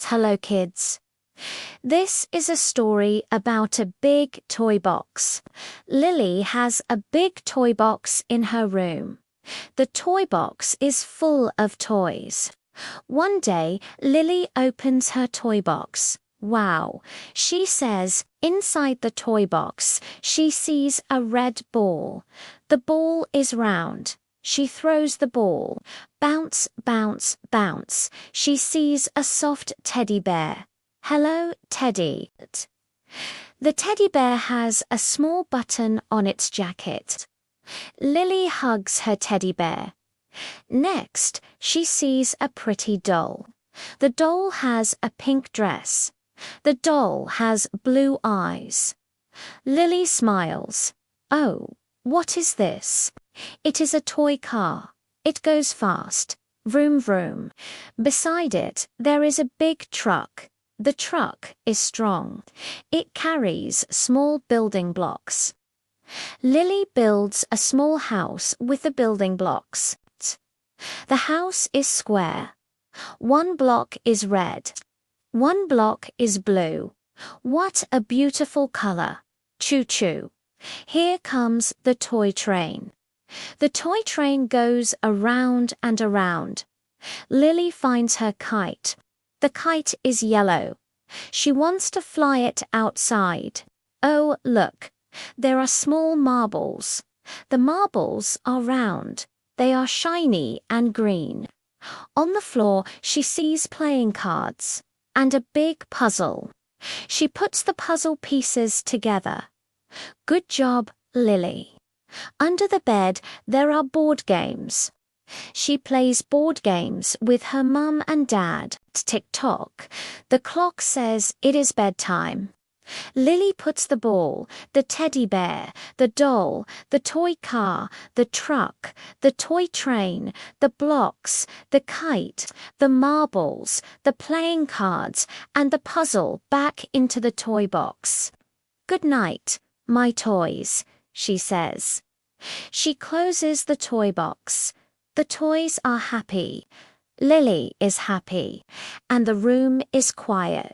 Hello kids. This is a story about a big toy box. Lily has a big toy box in her room. The toy box is full of toys. One day, Lily opens her toy box. Wow, she says, inside the toy box, she sees a red ball. The ball is round. She throws the ball. Bounce, bounce, bounce. She sees a soft teddy bear. Hello, Teddy. The teddy bear has a small button on its jacket. Lily hugs her teddy bear. Next, she sees a pretty doll. The doll has a pink dress. The doll has blue eyes. Lily smiles. Oh, what is this? It is a toy car. It goes fast. Vroom vroom. Beside it, there is a big truck. The truck is strong. It carries small building blocks. Lily builds a small house with the building blocks. The house is square. One block is red. One block is blue. What a beautiful color. Choo-choo. Here comes the toy train. The toy train goes around and around. Lily finds her kite. The kite is yellow. She wants to fly it outside. Oh, look. There are small marbles. The marbles are round. They are shiny and green. On the floor, she sees playing cards and a big puzzle. She puts the puzzle pieces together. Good job, Lily. Under the bed, there are board games. She plays board games with her mum and dad. Tick-tock. The clock says it is bedtime. Lily puts the ball, the teddy bear, the doll, the toy car, the truck, the toy train, the blocks, the kite, the marbles, the playing cards, and the puzzle back into the toy box. Good night, my toys, she says. She closes the toy box. The toys are happy. Lily is happy, and the room is quiet.